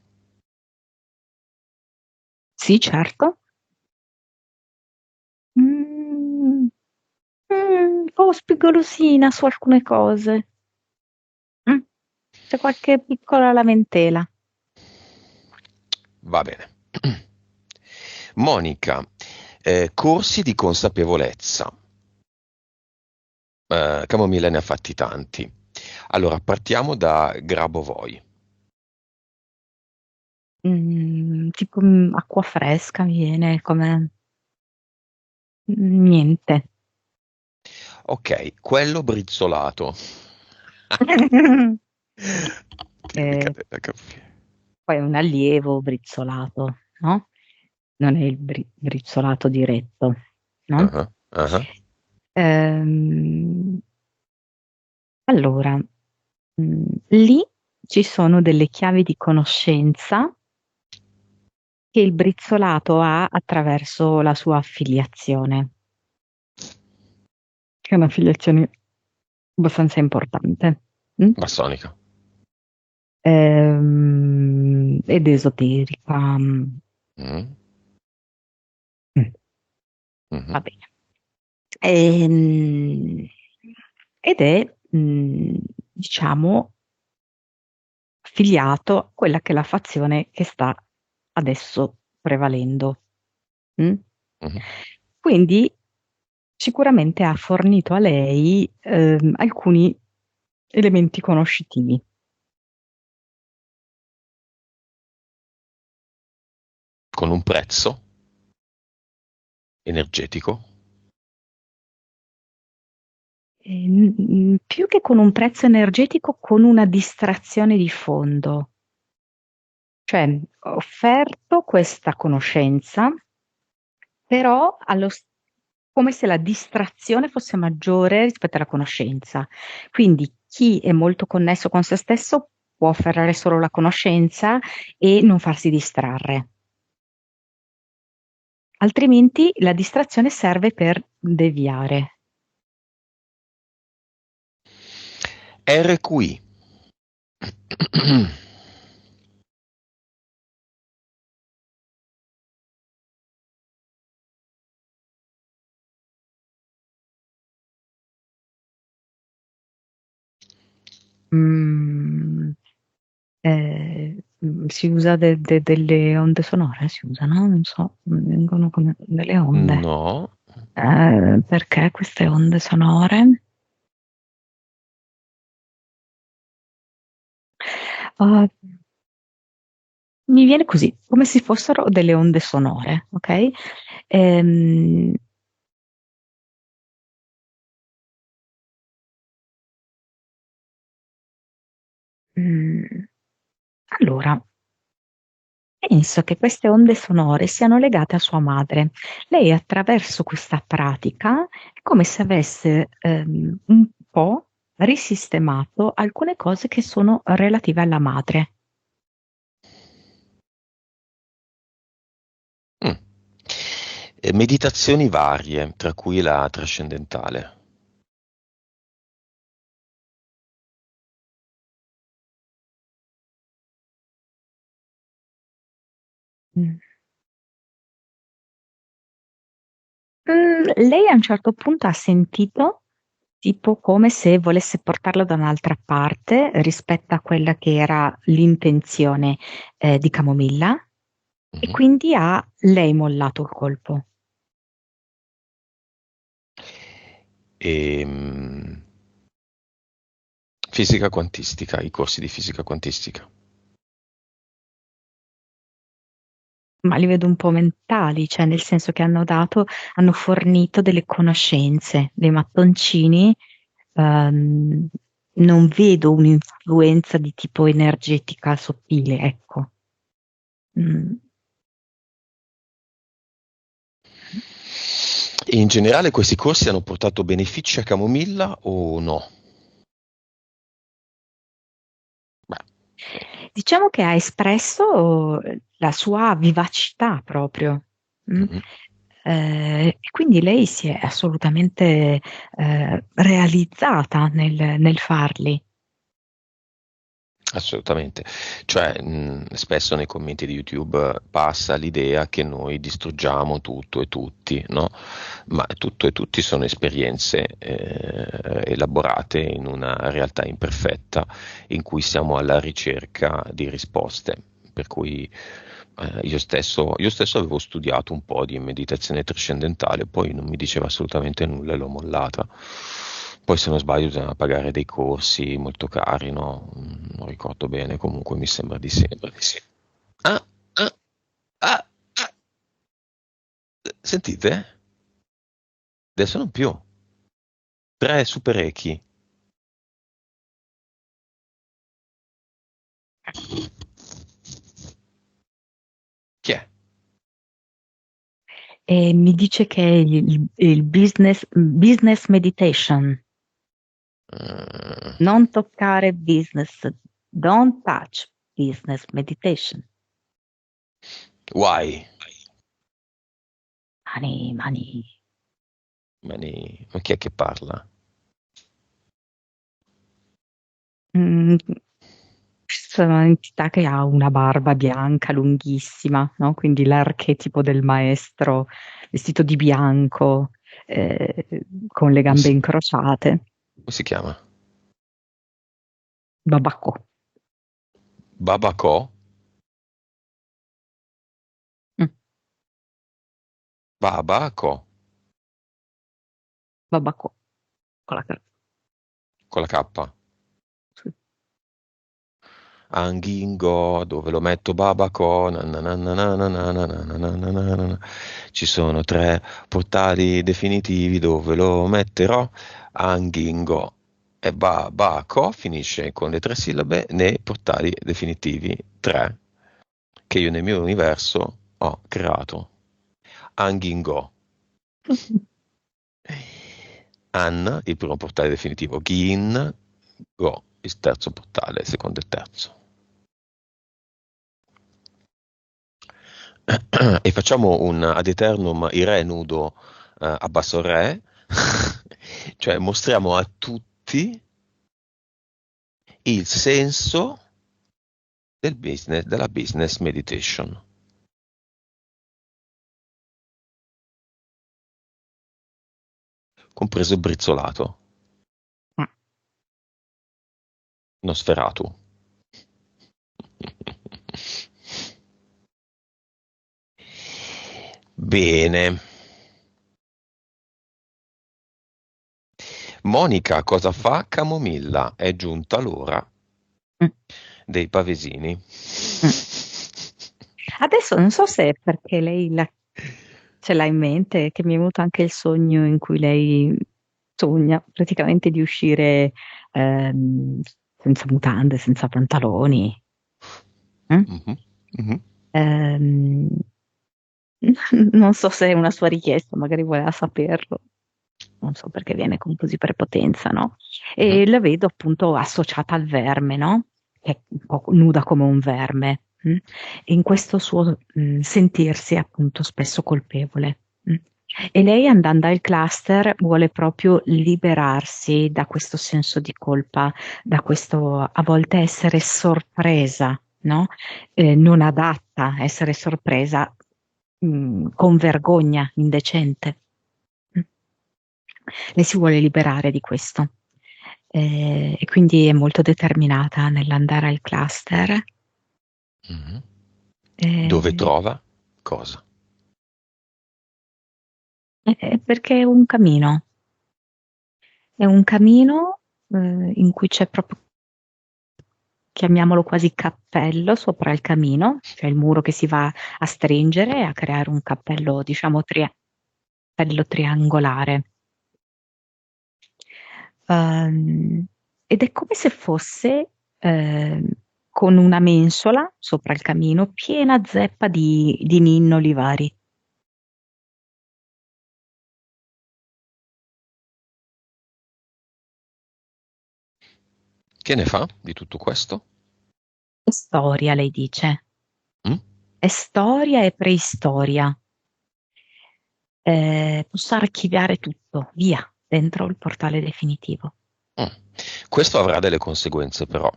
Sì, certo. Mm, un po' spigolosina su alcune cose. Mm, c'è qualche piccola lamentela. Va bene. Monica, corsi di consapevolezza. Camomilla ne ha fatti tanti. Allora, partiamo da Grabovoi. Tipo acqua fresca viene come niente. Ok, quello brizzolato. Tipica Eh, della caffè. poi è un allievo brizzolato, no? Non è il brizzolato diretto, no? Ah, ah. Ehm, allora, lì ci sono delle chiavi di conoscenza che il brizzolato ha attraverso la sua affiliazione, che è un'affiliazione abbastanza importante. Mm? Massonica. Ed esoterica. Mm, Mm, mhm. va bene. Ehm, ed è, diciamo, affiliato a quella che è la fazione che sta adesso prevalendo. Mm? Mhm. Quindi sicuramente ha fornito a lei alcuni elementi conoscitivi. Con un prezzo energetico. Più che con un prezzo energetico, con una distrazione di fondo. Cioè, ho offerto questa conoscenza, però come se la distrazione fosse maggiore rispetto alla conoscenza. Quindi chi è molto connesso con se stesso può afferrare solo la conoscenza e non farsi distrarre. altrimenti la distrazione serve per deviare. RQI. Mm, si usa delle onde sonore, si usano, non so, vengono come delle onde. No. Perché queste onde sonore? Ah, mi viene così, come se fossero delle onde sonore, ok? Ehm, mm, allora, penso che queste onde sonore siano legate a sua madre. Lei attraverso questa pratica è come se avesse un po' risistemato alcune cose che sono relative alla madre. Mm. Meditazioni varie, tra cui la trascendentale. Mm. Lei a un certo punto ha sentito tipo come se volesse portarlo da un'altra parte rispetto a quella che era l'intenzione di Camomilla e Mhm. quindi ha lei mollato il colpo. E, fisica quantistica, i corsi di fisica quantistica. Ma li vedo un po' mentali, cioè nel senso che hanno fornito delle conoscenze, dei mattoncini, ehm, non vedo un'influenza di tipo energetica sottile, ecco. Mm. E in generale questi corsi hanno portato benefici a Camomilla o no? Beh, Diciamo che ha espresso la sua vivacità proprio. Mm? mhm. E quindi lei si è assolutamente realizzata nel farli. Assolutamente. Cioè, spesso nei commenti di YouTube passa l'idea che noi distruggiamo tutto e tutti, no? Ma tutto e tutti sono esperienze elaborate in una realtà imperfetta in cui siamo alla ricerca di risposte. Per cui io stesso avevo studiato un po' di meditazione trascendentale, poi non mi diceva assolutamente nulla e l'ho mollata. Poi se non sbaglio bisogna pagare dei corsi molto cari, no? Non ricordo bene, comunque mi sembra di sì. Ah, ah, ah, ah. Sentite? Adesso non più. 3 super echi. Chi è? E mi dice che è il business meditation, Mm, non toccare business, don't touch business meditation. Why? Mani, mani. Ma chi è che parla? Mm, questa è un'entità che ha una barba bianca lunghissima, no? Quindi l'archetipo del maestro vestito di bianco, con le Come gambe si, incrociate. come si chiama? Babacò. Babacò? Mm, Babacò, Babacò. Con la carta. con la K. Anghingo, dove lo metto Babacò? Na na na na na na na na na na na na na na. Ci sono 3 portali definitivi dove lo metterò. Anghingo e Babacò finisce con le 3 sillabe nei portali definitivi 3 che io nel mio universo ho creato. Anghingo. An, il primo portale definitivo. Gin, Go, il terzo portale, il secondo e terzo. e facciamo un ad eternum il re nudo a basso re, cioè mostriamo a tutti il senso del business, della business meditation, compreso il brizzolato, Mm. Nosferatu. Bene. Monica cosa fa? Camomilla, è giunta l'ora Mm. dei pavesini. Mm. Adesso non so se è perché ce l'ha in mente, che mi è venuto anche il sogno in cui lei sogna praticamente di uscire ehm, senza mutande, senza pantaloni. Mm? Mhm, mhm. Ehm, non so se è una sua richiesta, magari voleva saperlo. Non so perché viene con così prepotenza, no? Mhm. E la vedo appunto associata al verme, no? Che è un po' nuda come un verme. E in questo suo sentirsi appunto spesso colpevole. E lei andando al cluster vuole proprio liberarsi da questo senso di colpa, da questo a volte essere sorpresa, no? Non adatta, essere sorpresa con vergogna indecente. Mm. Lei si vuole liberare di questo. E quindi è molto determinata nell'andare al cluster. Mhm. Dove eh, trova? Cosa? Perché è un camino in cui c'è proprio, chiamiamolo quasi cappello sopra il camino, cioè il muro che si va a stringere e a creare un cappello, diciamo, cappello triangolare. Ehm, Ed è come se fosse con una mensola sopra il camino piena zeppa di ninnoli vari. Che ne fa di tutto questo? È storia, lei dice. Mm? È storia e preistoria. Posso archiviare tutto, via, dentro il portale definitivo. Mm. Questo avrà delle conseguenze però.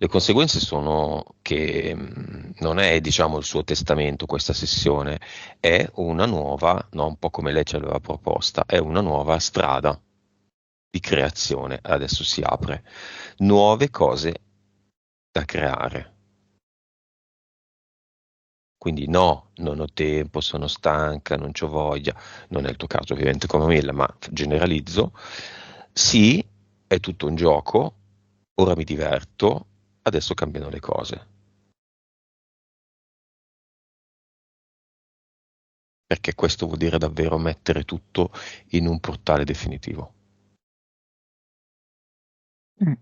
Le conseguenze sono che non è, diciamo, il suo testamento questa sessione, è una nuova, no, un po' come lei ce l'aveva proposta, è una nuova strada di creazione. Adesso si apre. Nuove cose da creare. Quindi no, non ho tempo, sono stanca, non c'ho voglia. Non è il tuo caso ovviamente come Mela, ma generalizzo. Sì, è tutto un gioco, ora mi diverto, adesso cambiano le cose. Perché questo vuol dire davvero mettere tutto in un portale definitivo. Mm.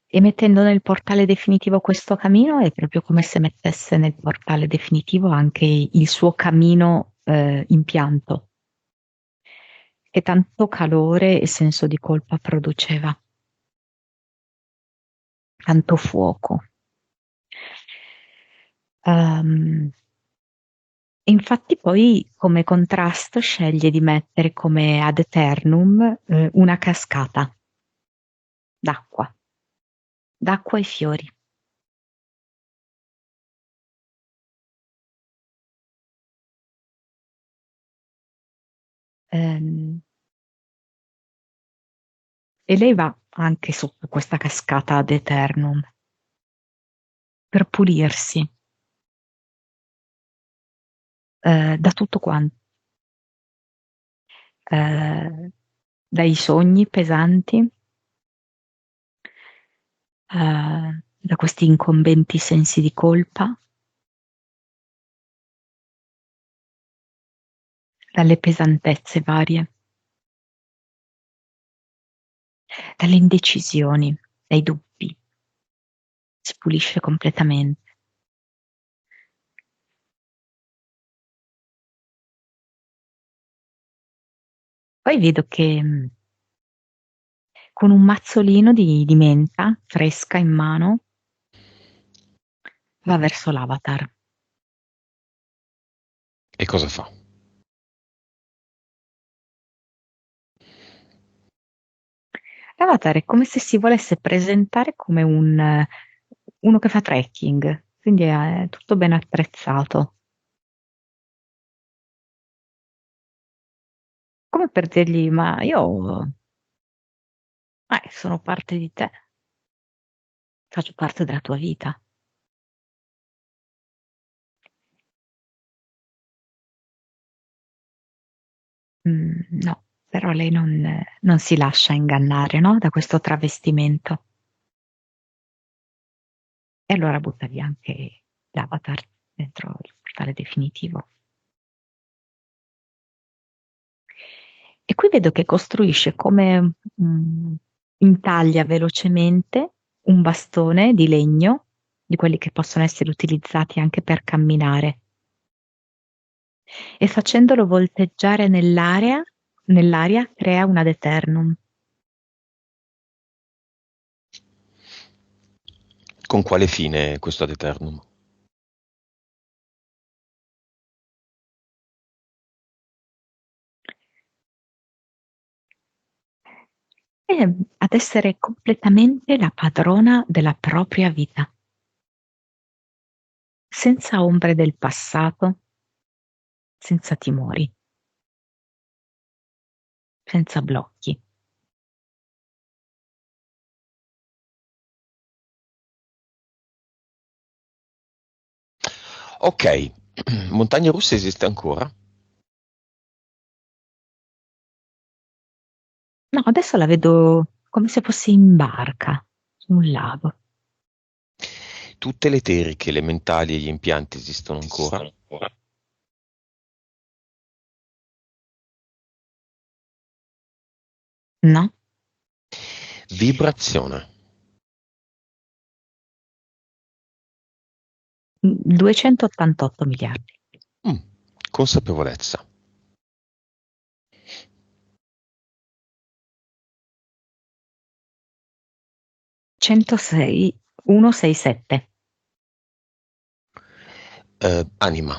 E mettendo nel portale definitivo questo camino è proprio come se mettesse nel portale definitivo anche il suo camino impianto, che tanto calore e senso di colpa produceva, tanto fuoco. Ehm, Infatti poi come contrasto sceglie di mettere come ad eternum una cascata d'acqua, d'acqua e fiori. Ehm, e lei va anche sotto questa cascata ad eternum per pulirsi da tutto quanto, eh, dai sogni pesanti, da questi incombenti sensi di colpa, dalle pesantezze varie, dalle indecisioni, dai dubbi. Si pulisce completamente. Poi vedo che con un mazzolino di menta fresca in mano va verso l'avatar. E cosa fa? L'avatar è come se si volesse presentare come uno che fa trekking, quindi è tutto ben attrezzato. Come per dirgli, ma io sono parte di te, faccio parte della tua vita. No, però lei non si lascia ingannare, no, da questo travestimento. E allora butta via anche l'avatar dentro il portale definitivo. E qui vedo che costruisce come intaglia velocemente un bastone di legno, di quelli che possono essere utilizzati anche per camminare, e facendolo volteggiare nell'aria crea un ad eternum. Con quale fine questo ad eternum? E ad essere completamente la padrona della propria vita, senza ombre del passato, senza timori, senza blocchi. Ok, Montagne Russe esiste ancora? No, adesso la vedo come se fosse in barca su un lago. Tutte le teriche elementali e gli impianti esistono ancora? No? Vibrazione. 288 miliardi. Mm, Consapevolezza. 106, 167. Anima.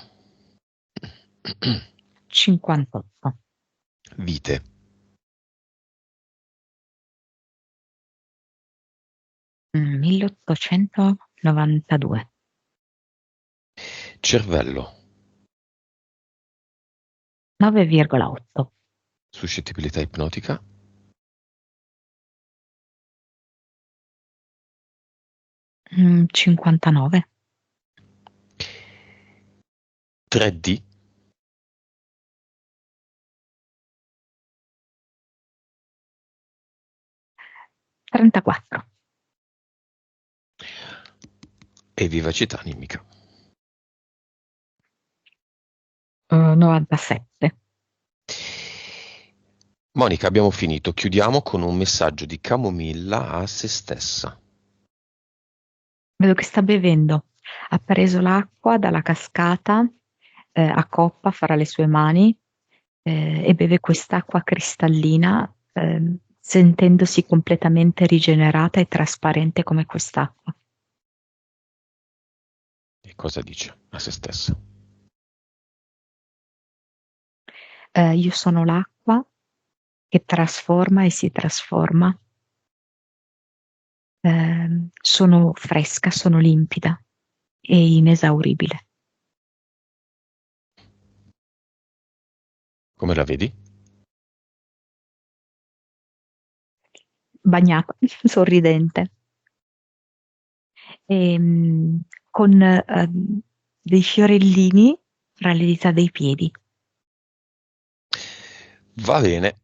58. Vite. 1892. Cervello. 9,8. Suscettibilità ipnotica. 59. 3D. 34. E vivacità animica. 97. Monica, abbiamo finito. Chiudiamo con un messaggio di Camomilla a se stessa. Vedo che sta bevendo. Ha preso l'acqua dalla cascata, a coppa farà le sue mani, e beve quest'acqua cristallina, sentendosi completamente rigenerata e trasparente come quest'acqua. E cosa dice a se stessa? Io sono l'acqua che trasforma e si trasforma. Sono fresca, sono limpida e inesauribile. Come la vedi? Bagnata, sorridente, e, con dei fiorellini fra le dita dei piedi. Va bene.